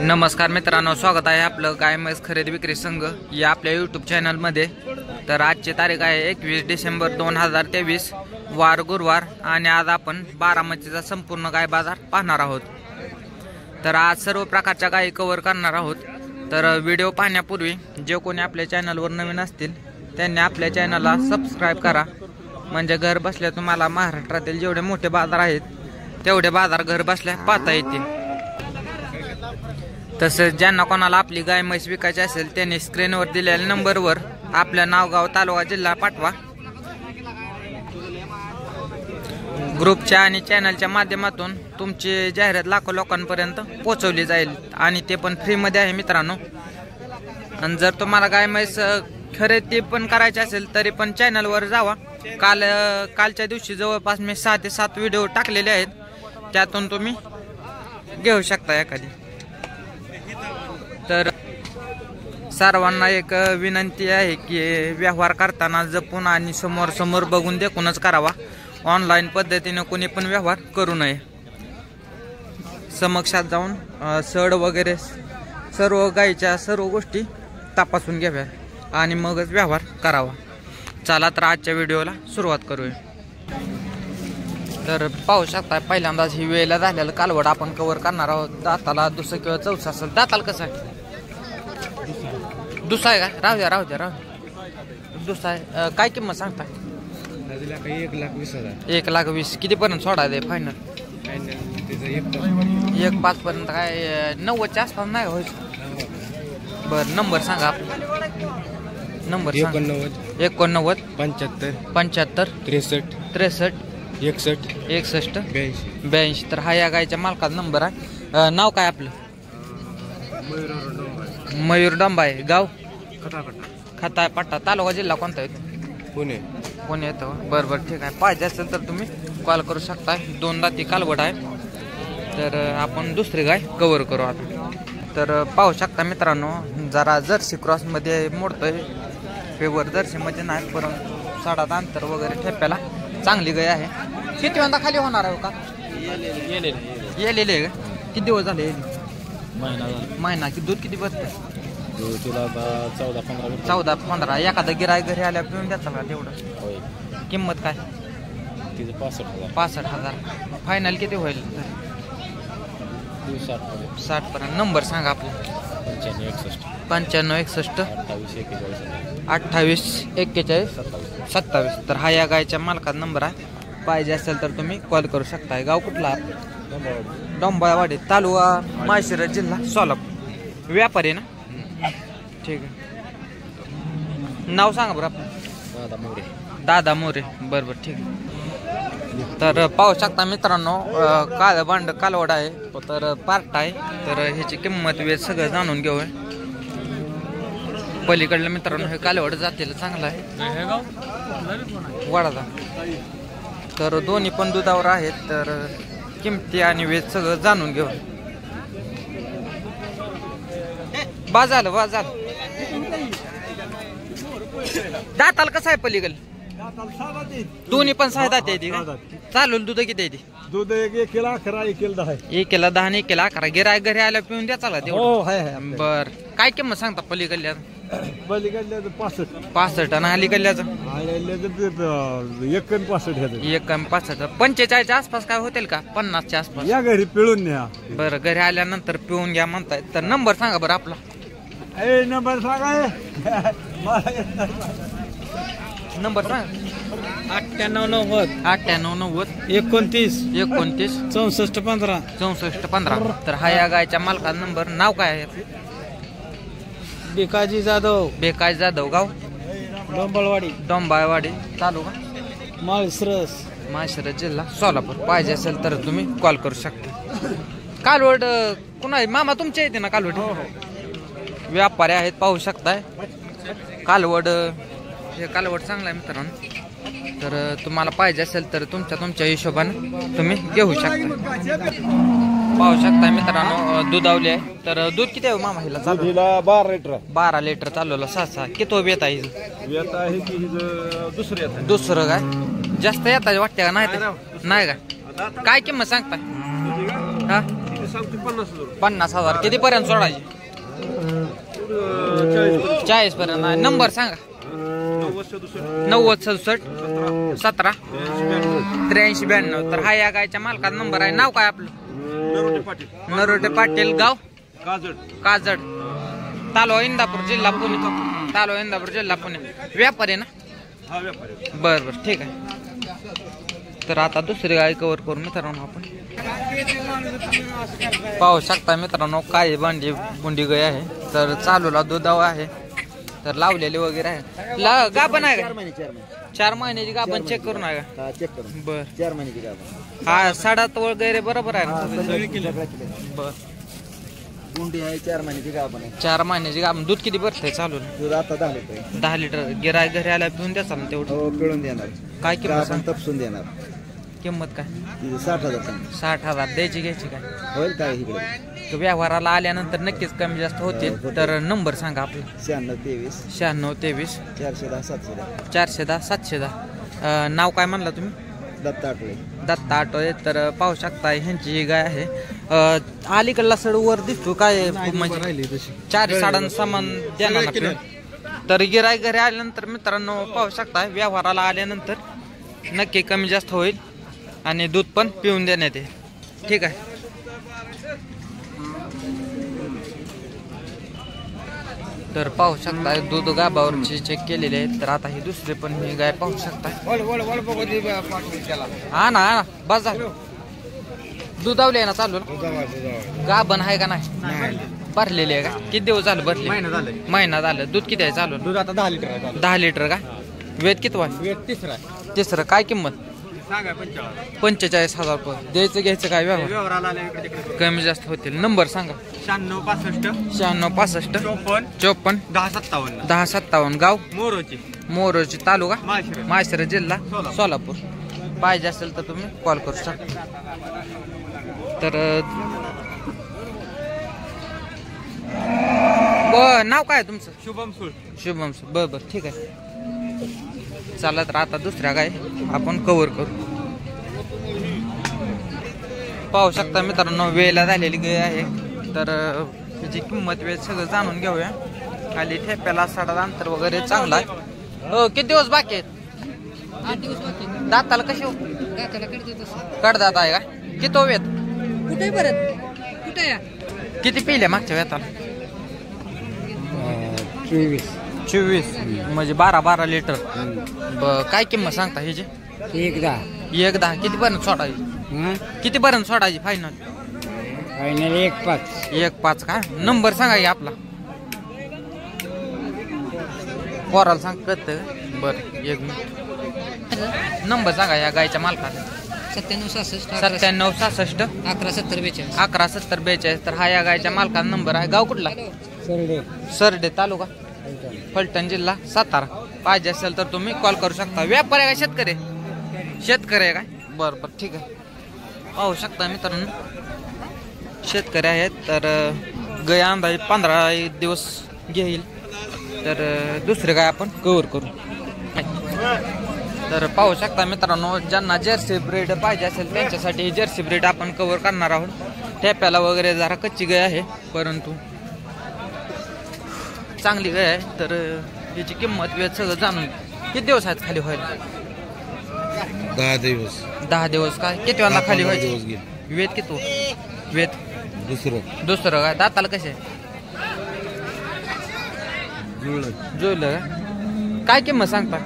नमस्कार मित्रांनो, स्वागत आहे आपलं गाय म्हैस खरेदी विक्री संघ या आपल्या यूट्यूब चॅनलमध्ये। तर आजची तारीख आहे 21 डिसेंबर 2023, वार गुरुवार, आणि आज आपण बारामतीचा संपूर्ण गाय बाजार पाहणार आहोत। तर आज सर्व प्रकारच्या गायी कव्हर करणार आहोत। तर व्हिडिओ पाहण्यापूर्वी जे कोणी आपल्या चॅनलवर नवीन असतील त्यांनी आपल्या चॅनलला सबस्क्राईब करा, म्हणजे घर बसल्या तुम्हाला महाराष्ट्रातील जेवढे मोठे बाजार आहेत तेवढे बाजार घर बसल्या पाहता येतील। तसेच ज्यांना कोणाला आपली गाय म्हैस विकायची असेल त्यांनी स्क्रीनवर दिलेल्या नंबरवर आपलं नाव, गाव, तालुका, जिल्हा पाठवा। ग्रुपच्या आणि चॅनलच्या माध्यमातून तुमची जाहिरात लाखो लोकांपर्यंत पोहोचवली जाईल, आणि ते पण फ्रीमध्ये आहे मित्रांनो। आणि जर तुम्हाला गाय म्हैस खरेदी पण करायची असेल तरी पण चॅनलवर जावा। कालच्या दिवशी जवळपास मी 6 ते 7 व्हिडिओ टाकलेले आहेत, त्यातून तुम्ही घेऊ शकता एखादी। तर सर्वांना एक विनंती आहे की व्यवहार करताना जपून आणि समोर समोर बघून देखूनच करावा। ऑनलाईन पद्धतीने कोणी पण व्यवहार करू नये। समक्षात जाऊन सड वगैरे सर्व गायीच्या सर्व गोष्टी तपासून घ्याव्या आणि मगच व्यवहार करावा। चला तर आजच्या व्हिडिओला सुरुवात करूया। तर पाहू शकता पहिल्यांदाच ही वेळेला झालेलं कालवड आपण कव्हर करणार आहोत। दाताला दुसरं किंवा चौसा असेल। दाताला कसं आहे? दुसरा आहे का? राहू द्या दुसरा आहे। काय किंमत सांगता? 1,20,000 कितीपर्यंत सोडा दे फायनल? 1,05,000 पर्यंत। काय 90च्या आसपास नाही व्हायचं? बरं, नंबर सांगा आपला। नंबर 89 75 63 61 82। तर हा या गायच्या मालकाचा नंबर आहे। नाव काय आपलं? मयूर डंबाय। गाव? खता पट्टा। तालुका जिल्हा कोणता येतो? पुणे येतो। बरं ठीक आहे। पाहिजे असेल तर तुम्ही कॉल करू शकता। 2 दाती कालवड आहे। तर आपण दुसरी गाय कव्हर करू आता। तर पाहू शकता मित्रांनो, जरा जर्सी क्रॉसमध्ये मोडतोय। फेवर जर्सीमध्ये नाही, परंतु साडात अंतर वगैरे ठेप्याला चांगली गाय आहे। किती वेळा खाली होणार आहे का? येलेले का? किती दिवस झाले? महिना की दूध किती बसतं? 14-15। एखादा गिराईक घरी आल्या पिऊन द्याचा का तेवढं? किंमत काय? 65,000। फायनल किती होईल? 60 पर्यंत। नंबर सांगा आपला। 95 61 28 41 27। तर हा या गायच्या मालकाचा नंबर आहे। पाहिजे असेल तर तुम्ही कॉल करू शकता। गाव कुठला? डोंबाळवाडी, तालुका माळशिरस, जिल्हा सोलापूर। व्यापारी ना? ठीक आहे। नाव सांगा बरं आपलं। दादा मोरे। बरोबर ठीक आहे। तर पाहू शकता मित्रांनो, काळ बांड कालवड आहे, तर पार्ट आहे। तर ह्याची किंमत वेळ सगळं जाणून घेऊया। पलीकडलं मित्रांनो हे कालवड जातील चांगलं आहे, वडाचा। तर दोन्ही पण दुधावर आहेत। तर किमती आणि वेळ सगळं जाणून घेऊ। बाजाल दाताल कसं आहे पलीकडे? दोन्ही पण 6 दाते आहे। चालू दूध किती आहे? दूध 1,11 1,10 1,10 आणि 1,11। गिराय घरी आल्या पिऊन द्या चला तेवढं। बर, काय किंमत सांगता पलीकडल्या? 65 आणि अलीकडल्याचं 1,65। 45च्या आसपास काय होतील का? 50च्या आसपास? या घरी पिळून न्या। बरं, घरी आल्यानंतर पिऊन घ्या म्हणताय। तर नंबर सांगा बरं आपला। नंबर सांगा। नंबर सांग। 98 98 29 64 15। तर हा या गायच्या मालकाचा नंबर। नाव काय आहे? बेकाजी जाधव। गाव? डोंबाळवाडी, तालुका माळशिरस, जिल्हा सोलापूर। पाहिजे असेल तर तुम्ही कॉल करू शकता। कालवड कुणा मामा तुमच्या येते ना कालवड? व्यापारी आहेत, पाहू शकताय। कालवड हे कालवड चांगला आहे मित्रांनो। तर तुम्हाला पाहिजे असेल तर तुमच्या हिशोबाने तुम्ही घेऊ शकता। पाहू शकता मित्रांनो, दुधावली आहे। तर दूध किती आहे मामा हिला? 12 लिटर चालवलं। 6 किती वेत आहे? दुसरं काय जास्त येतात वाटते का? नाही का? काय किंमत सांगता? हा 50,000 किती पर्यंत सोडायची? 40 पर्यंत. नंबर सांगा. 90 67 17 83 92. तर हा या गायच्या मालकाचा नंबर आहे. नाव काय आपलं? नरोटे पाटील. गाव काजड. तालुका इंदापूर जिल्हा पुणे. तालुका इंदापूर जिल्हा पुणे. व्यापारी ना? बर बर ठीक आहे. तर आता दुसरी गाय कव्हर करून मित्रांनो आपण पाहू शकता मित्रांनो. काय भांडी बुंडी गाय आहे. तर चालूला दुधाव आहे. तर लावलेले वगैरे आहे. गाभण आहे का? 4 महिन्याची गाभण चेक करून आहे का? चेक करून. बर 4 महिन्याची गाभण. हा साडात वगैरे बरोबर आहे ना? बर गुंडी आहे 4 महिन्याची गाभण आहे. 4 महिन्याची गाभण. दूध किती भरतंय चालू? दूध आता 10 लिटर. 10 लिटर. गिराय घरी आल्या पिऊन द्याचा ना तेवढं? हो पिळून देणार. काय किंमत गाभण सांग? तपसून देणार. किंमत काय? 60,000 सांग. 60,000 द्यायची घ्यायची काय? होईल काय इकडे? तो व्यवहाराला आल्यानंतर नक्कीच कमी जास्त होतील. तर नंबर सांगा आपला. 96 23 96 23 410 710. 410 710. नाव काय म्हणलं तुम्ही? दत्ता आठवले. दत्ता आटोळे. तर पाहू शकता ह्यांची ही गाय आहे. अलीकडला सड वर दिसतो काय म्हणजे 4 साडां सामान देणार आपलं. तर गिराय घरी आल्यानंतर मित्रांनो पाहू शकता व्यवहाराला आल्यानंतर नक्की कमी जास्त होईल आणि दूध पण पिऊन देण्यात येईल. ठीक आहे. तर पाहू शकता दूध गाभावरची चेक केलेली आहे. तर आता ही दुसरी पण ही गाय पाहू शकता. हा ना बस झालं. दुधावली आहे ना चालू? गाभण आहे का नाही? भरलेली आहे का? किती दिवस झालं भरले? महिना झालं. दूध किती आहे चालू? दूध आता 10 लिटर आहे. 10 लिटर का? वेद किती आहे? वेट तिसरा आहे. तिसरं. काय किंमत? सांगा 45,000 रुपये. द्यायचं घ्यायचं काय व्यवहार? व्यवहाराला आल्या इकडे तिकडे. कमी जास्त होतील. नंबर सांगा. 96 65 96 65 54 10 57. 10 57. गाव मोरोची मोरोची. तालुका माळशिरस. माळशिरस जिल्हा सोलापूर. पाहिजे असेल तर तुम्ही कॉल करू शकता. तर नाव काय तुमचं? शुभम सूळ. शुभम सूळ. बरं बरं ठीक आहे. चला तर आता दुसऱ्या गाय आपण कव्हर करू. पाहू शकता मित्रांनो वेळेला झालेली गाय आहे. तर त्याची किंमत वेळ सगळं जाणून घेऊया. खाली ठेप्याला साडा अंतर वगैरे चांगला आहे. हो किती दिवस बाकी आहेत? 8 दिवस बाकी. दाताला कसे? दाताला कडे तसं. कडदात आहे का? किती वेत? कुठे परत? कुठे या? किती पिल्या मागच्या वेताला? 24 म्हणजे 12 लिटर. काय किंमत सांगता ह्याची? 110. किती पर्यंत सोडायची? किती पर्यंत सोडायची फायनल? फायनल 1.5. 1.5 का? नंबर सांगा की आपला. पोराला सांग कळतं. बरं 1 मिनिट. नंबर सांगा या गायच्या मालकाचा. 97 66 97 66 11 70 42. 11 70 42. तर हा या गायच्या मालकाचा नंबर आहे. गाव कुठला? सरडे. तालुका फलटण जिल्हा सातारा. पाहिजे असेल तर तुम्ही कॉल करू शकता. व्यापारी आहे का शेतकरी? शेतकरी आहे काय? बरं बरं ठीक आहे. पाहू शकता मित्रांनो शेतकरी आहेत. तर गाय अंदाजे 15 दिवस घेईल. तर दुसरे गाय आपण कव्हर करू. तर पाहू शकता मित्रांनो ज्यांना जर्सी ब्रीड पाहिजे असेल त्यांच्यासाठी जर्सी ब्रीड आपण कव्हर करणार आहोत. ठेप्याला वगैरे जरा कच्ची गाय आहे परंतु चांगली गाय आहे. तर याची किंमत वेळ सगळं जाणून. किती दिवस आहेत खाली व्हायला? 10 दिवस. 10 दिवस. काय किती वेळा खाली व्हायची? वेद किती? वेद दुसरं काय? दाताला कसे? जुळलं का? काय किंमत सांगता?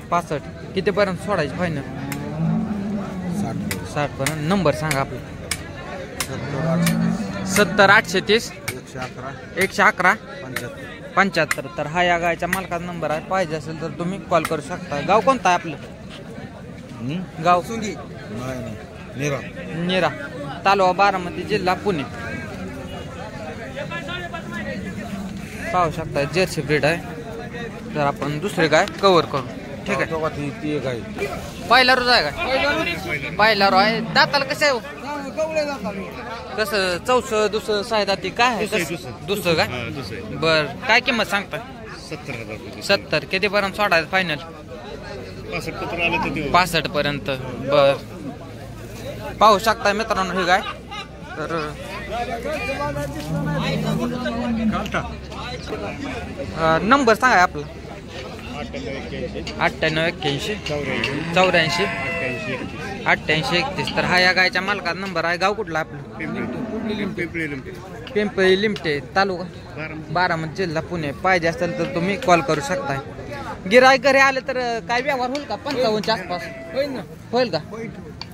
65. किती पर्यंत सोडायची फायनल? 60 पर्यंत. नंबर सांगा आपला. 70 830 111 75. तर हा या गायच्या मालकाचा नंबर आहे. पाहिजे असेल तर तुम्ही कॉल करू शकता. गाव कोणतं आहे आपलं? गाव निरा. तालुका बारामती जिल्हा पुणे. पाहू शकता जर्सी ब्रीड आहे. तर आपण दुसरी गाय कव्हर करू. ठीक आहे. पहिला रोज आहे का? पहिला रोज आहे. दाताला कसं आहे? कसं चौसं दुसरं सायदाती काय आहे? दुसरं काय? बर काय किंमत सांगता? 70. किती पर्यंत सोडायचं फायनल? 65 पर्यंत. बर पाहू शकता मित्रांनो ही गाय. तर नंबर सांगा आपला. 9881 84 88 31. तर हा या गायच्या मालकाचा नंबर आहे. गाव कुठला आपलं? पिंपळी लिमटे, तालुका बारामती, जिल्हा पुणे. पाहिजे असेल तर तुम्ही कॉल करू शकताय. गिराईक घरी आले तर काय व्यवहार होईल का? 55च्या आसपास होईल का?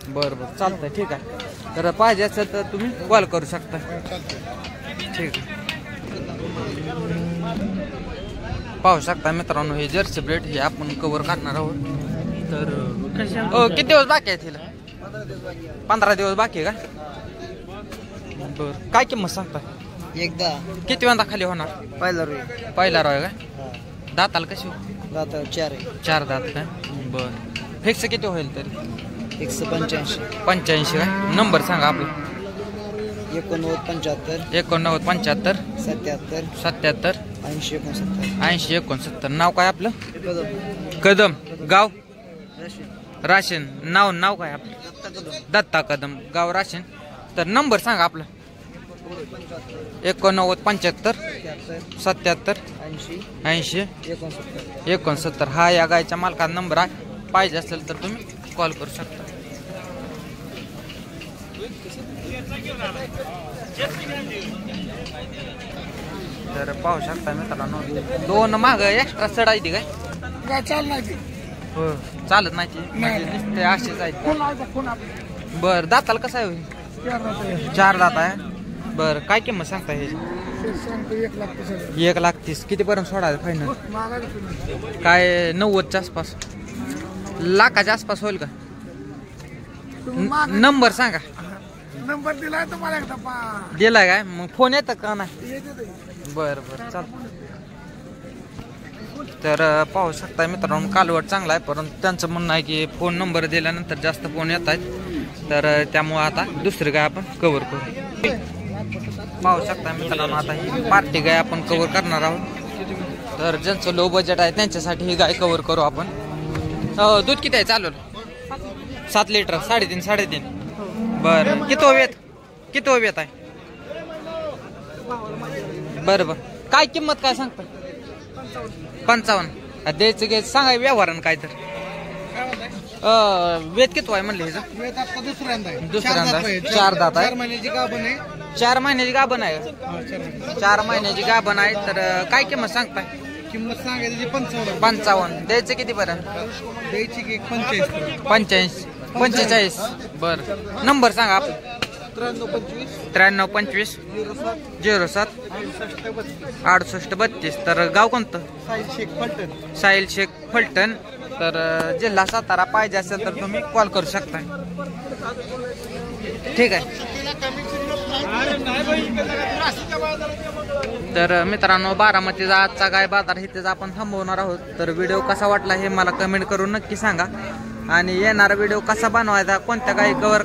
बरं बरं चालतंय, ठीक आहे. तर पाहिजे असेल तर तुम्ही कॉल करू शकता. ठीक आहे. पाहू शकता मित्रांनो हे जर्सी ब्रेड हे आपण कव्हर करणार आहोत. तर किती दिवस बाकी आहे तिला? 15 दिवस बाकी आहे का? बरं काय किंमत सांगता? एकदा किती वेळा खाली होणार? पहिला रोय का? दाताला कशी? दात 4 आहे. 4 दात का? बरं फिक्स किती होईल तरी? 185. 85 का? नंबर सांगा आपला. 89 75 89 75 77 77 80 69. 80 69. नाव काय आपलं? कदम. गाव राशीन. नाव काय आपलं? दत्ता कदम. गाव राशीन. तर नंबर सांगा आपला. 89 75 77 80 69. हा या गायच्या मालकाचा नंबर आहे. पाहिजे असेल तर तुम्ही कॉल करू शकता. तर पाहू शकता मित्रांनो 2 माग एक्स्ट्रा चढ आहे ती काय? हो चालत नाही ती म्हणजे नुसते अशीच आहे. बर दाताला कसं आहे? 4 दात आहे. बर काय किंमत सांगता हे? 1,30,000. कितीपर्यंत सोडायचं फायनल? काय 90च्या आसपास, लाखाच्या आसपास होईल का? नंबर सांगा. नंबर दिलाय तुम्हाला एकदा दिलाय काय? मग फोन येतं का नाही? बरं बरं चालतं. तर पाहू शकता मित्रांनो कालवड चांगला आहे, परंतु त्यांचं म्हणणं आहे की फोन नंबर दिल्यानंतर जास्त फोन येत आहेत. तर त्यामुळे आता दुसरी गाय आपण कव्हर करू. पाहू शकता मित्रांनो आता ही पार्टी गाय आपण कव्हर करणार आहोत. तर ज्यांचं लो बजेट आहे त्यांच्यासाठी ही गाय कव्हर करू आपण. दूध किती आहे चालू? 7 लिटर. 3.5 बरं. किती वेत आहे? बरं बरं काय किंमत काय सांगता? 55. द्यायचं घ्यायचं सांगा व्यवहारानं काय तर. वेत किती आहे म्हणले? दुसऱ्यांदा 4 दात आहे. 4 महिन्याची गाभण आहे. 4 महिन्याची गाभण आहे. 4 महिन्याची गाभण आहे. तर काय किंमत सांगताय? किंमत सांगायची 55. 55. द्यायचं किती पर्यंत? द्यायची की 85. 45. बरं नंबर सांगा आपला. 93 25 07 68 32. तर गाव कोणतं? साहिल शेख फलटण. तर जिल्हा सातारा. पाहिजे असेल तर तुम्ही कॉल करू शकता. ठीक आहे. तर मित्रांनो बारामतीचा आजचा गाय बाजार इथेच आपण थांबवणार आहोत. तर व्हिडिओ कसा वाटला हे मला कमेंट करून नक्की सांगा. आणि येणारा व्हिडिओ कसा बनवायचा, कोणत्या गायी कव्हर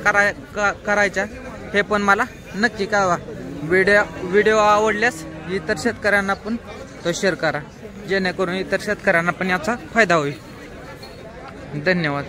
करायच्या हे पण मला नक्की कळवा. व्हिडिओ आवडल्यास इतर शेतकऱ्यांना पण तो शेअर करा, जेणेकरून इतर शेतकऱ्यांना पण याचा फायदा होईल. धन्यवाद.